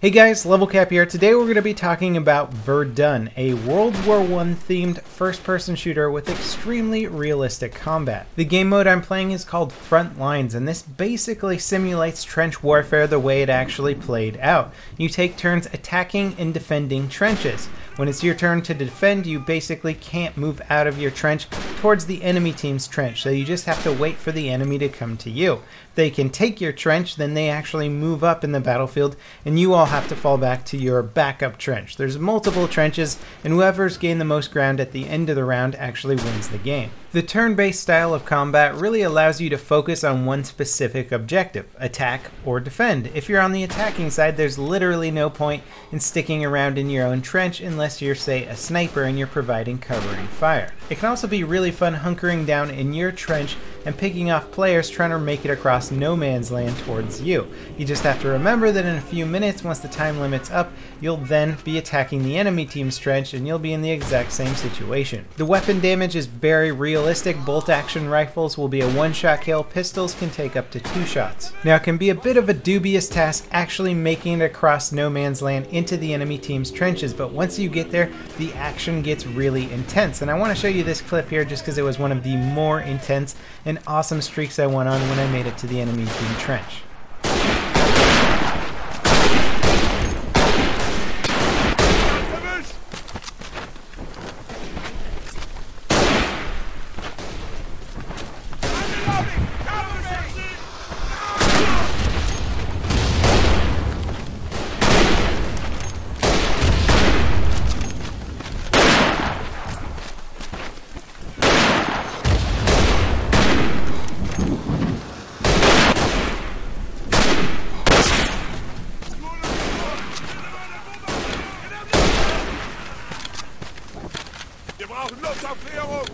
Hey guys, LevelCap here. Today we're going to be talking about Verdun, a World War I themed first-person shooter with extremely realistic combat. The game mode I'm playing is called Front Lines, and this basically simulates trench warfare the way it actually played out. You take turns attacking and defending trenches. When it's your turn to defend, you basically can't move out of your trench towards the enemy team's trench, so you just have to wait for the enemy to come to you. If they can take your trench, then they actually move up in the battlefield, and you all have to fall back to your backup trench. There's multiple trenches, and whoever's gained the most ground at the end of the round actually wins the game. The turn-based style of combat really allows you to focus on one specific objective, attack or defend. If you're on the attacking side, there's literally no point in sticking around in your own trench unless you're, say, a sniper and you're providing covering fire. It can also be really fun hunkering down in your trench and picking off players trying to make it across no man's land towards you. You just have to remember that in a few minutes, once the time limit's up, you'll then be attacking the enemy team's trench and you'll be in the exact same situation. The weapon damage is very realistic. Bolt action rifles will be a one-shot kill. Pistols can take up to 2 shots. Now, it can be a bit of a dubious task actually making it across no man's land into the enemy team's trenches, but once you get there, the action gets really intense. And I want to show you this clip here just because it was one of the more intense and awesome streaks I went on when I made it to the enemy team trench. Wir brauchen Luftaufklärung!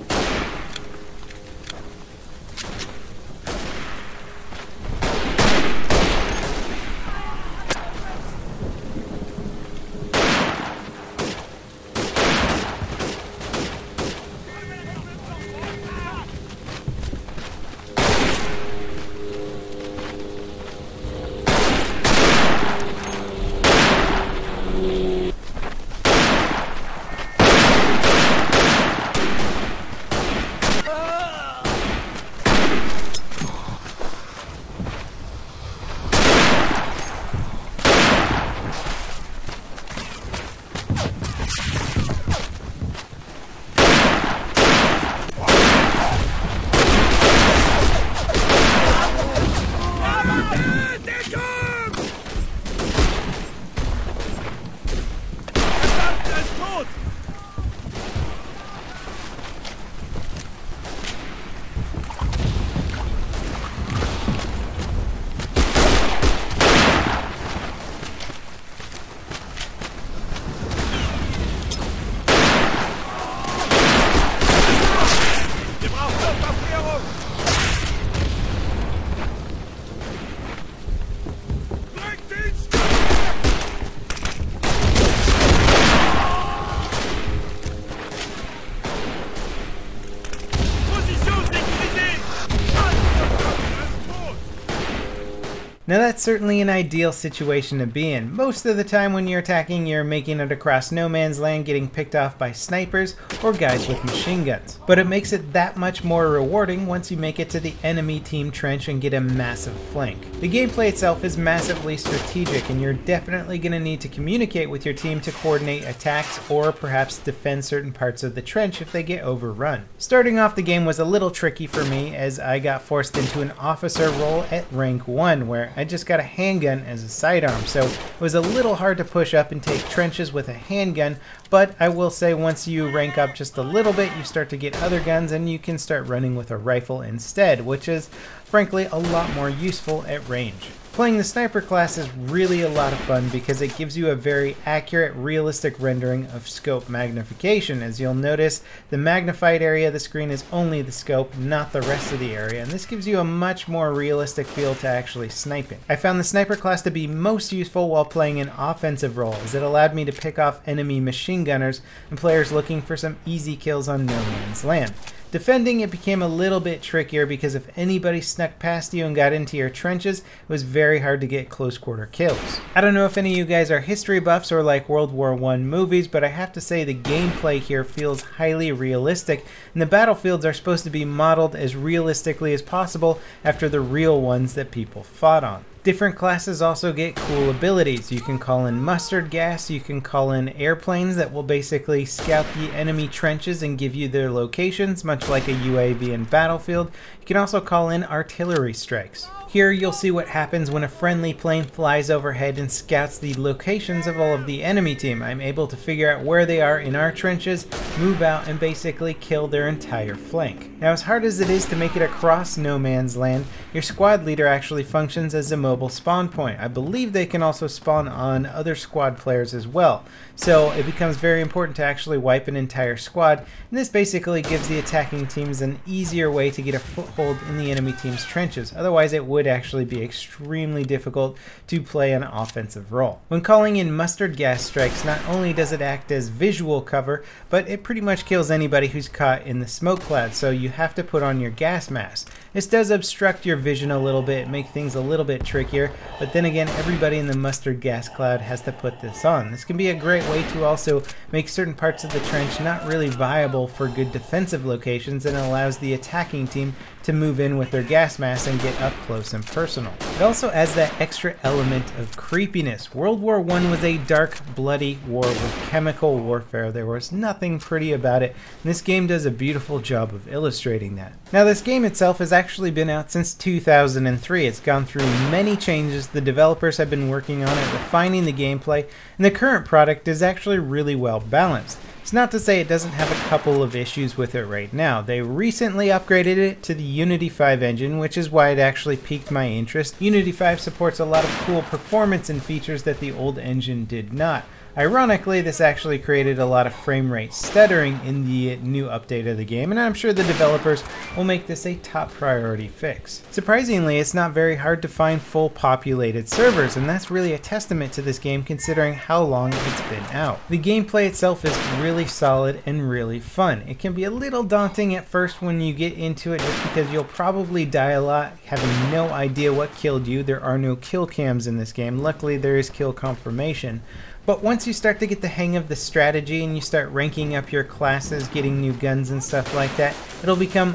Now that's certainly an ideal situation to be in. Most of the time when you're attacking, you're making it across no man's land, getting picked off by snipers or guys with machine guns. But it makes it that much more rewarding once you make it to the enemy team trench and get a massive flank. The gameplay itself is massively strategic, and you're definitely going to need to communicate with your team to coordinate attacks or perhaps defend certain parts of the trench if they get overrun. Starting off, the game was a little tricky for me as I got forced into an officer role at rank 1 where I just got a handgun as a sidearm, so it was a little hard to push up and take trenches with a handgun, but I will say once you rank up just a little bit, you start to get other guns and you can start running with a rifle instead, which is frankly a lot more useful at range. Playing the sniper class is really a lot of fun because it gives you a very accurate, realistic rendering of scope magnification. As you'll notice, the magnified area of the screen is only the scope, not the rest of the area, and this gives you a much more realistic feel to actually sniping. I found the sniper class to be most useful while playing an offensive role, as it allowed me to pick off enemy machine gunners and players looking for some easy kills on no man's land. Defending, it became a little bit trickier because if anybody snuck past you and got into your trenches, it was very hard to get close quarter kills. I don't know if any of you guys are history buffs or like World War I movies, but I have to say the gameplay here feels highly realistic, and the battlefields are supposed to be modeled as realistically as possible after the real ones that people fought on. Different classes also get cool abilities. You can call in mustard gas, you can call in airplanes that will basically scout the enemy trenches and give you their locations, much like a UAV in Battlefield. You can also call in artillery strikes. Here you'll see what happens when a friendly plane flies overhead and scouts the locations of all of the enemy team. I'm able to figure out where they are in our trenches, move out, and basically kill their entire flank. Now, as hard as it is to make it across no man's land, your squad leader actually functions as a mobile spawn point. I believe they can also spawn on other squad players as well. So it becomes very important to actually wipe an entire squad, and this basically gives the attacking teams an easier way to get a foothold in the enemy team's trenches. Otherwise it would actually be extremely difficult to play an offensive role. When calling in mustard gas strikes, not only does it act as visual cover, but it pretty much kills anybody who's caught in the smoke cloud, so you have to put on your gas mask. This does obstruct your vision a little bit, make things a little bit trickier, but then again, everybody in the mustard gas cloud has to put this on. This can be a great way to also make certain parts of the trench not really viable for good defensive locations, and allows the attacking team to move in with their gas mask and get up close and personal. It also adds that extra element of creepiness. World War I was a dark, bloody war with chemical warfare. There was nothing pretty about it, and this game does a beautiful job of illustrating that. Now, this game itself has actually been out since 2003. It's gone through many changes. The developers have been working on it, refining the gameplay, and the current product is actually really well balanced. It's not to say it doesn't have a couple of issues with it right now. They recently upgraded it to the Unity 5 engine, which is why it actually piqued my interest. Unity 5 supports a lot of cool performance and features that the old engine did not. Ironically, this actually created a lot of frame rate stuttering in the new update of the game, and I'm sure the developers will make this a top priority fix. Surprisingly, it's not very hard to find full populated servers, and that's really a testament to this game considering how long it's been out. The gameplay itself is really solid and really fun. It can be a little daunting at first when you get into it, just because you'll probably die a lot having no idea what killed you. There are no kill cams in this game. Luckily, there is kill confirmation. But once you start to get the hang of the strategy and you start ranking up your classes, getting new guns and stuff like that, it'll become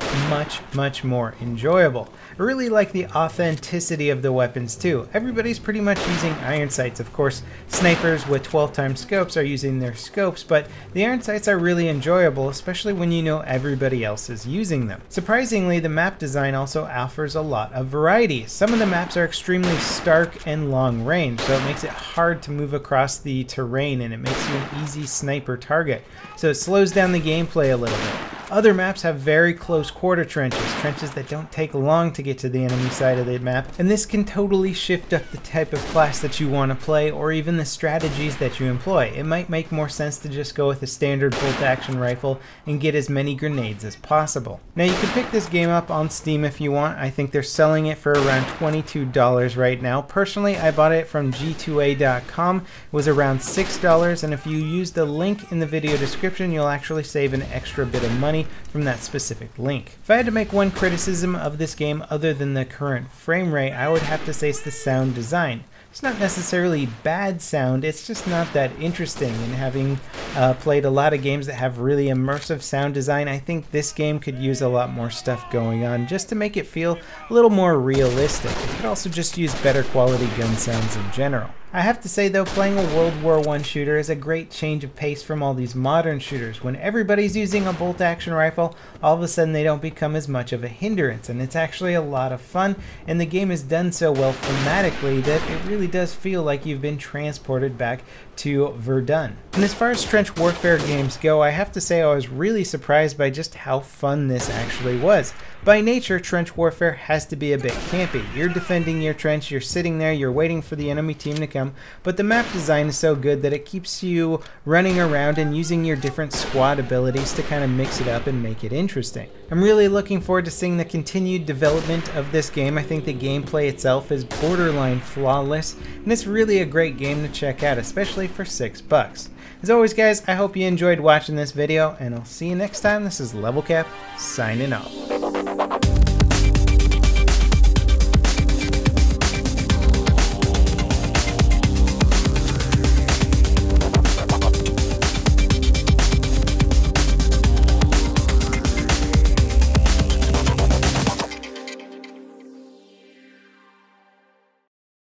much more enjoyable. I really like the authenticity of the weapons too. Everybody's pretty much using iron sights. Of course, snipers with 12x scopes are using their scopes, but the iron sights are really enjoyable, especially when you know everybody else is using them. Surprisingly, the map design also offers a lot of variety. Some of the maps are extremely stark and long range, so it makes it hard to move across the terrain, and it makes you an easy sniper target. So it slows down the gameplay a little bit. Other maps have very close quarter trenches that don't take long to get to the enemy side of the map, and this can totally shift up the type of class that you want to play, or even the strategies that you employ. It might make more sense to just go with a standard bolt-action rifle and get as many grenades as possible. Now, you can pick this game up on Steam if you want. I think they're selling it for around $22 right now. Personally, I bought it from G2A.com. It was around $6, and if you use the link in the video description, you'll actually save an extra bit of money from that specific link. If I had to make one criticism of this game other than the current frame rate, I would have to say it's the sound design. It's not necessarily bad sound, it's just not that interesting, and having played a lot of games that have really immersive sound design, I think this game could use a lot more stuff going on just to make it feel a little more realistic. It could also just use better quality gun sounds in general. I have to say though, playing a World War I shooter is a great change of pace from all these modern shooters. When everybody's using a bolt-action rifle, all of a sudden they don't become as much of a hindrance, and it's actually a lot of fun, and the game is done so well thematically that it really does feel like you've been transported back to Verdun. And as far as trench warfare games go, I have to say I was really surprised by just how fun this actually was. By nature, trench warfare has to be a bit campy. You're defending your trench, you're sitting there, you're waiting for the enemy team to come, but the map design is so good that it keeps you running around and using your different squad abilities to kind of mix it up and make it interesting. I'm really looking forward to seeing the continued development of this game. I think the gameplay itself is borderline flawless, and it's really a great game to check out, especially for $6. As always, guys, I hope you enjoyed watching this video, and I'll see you next time. This is LevelCap, signing off.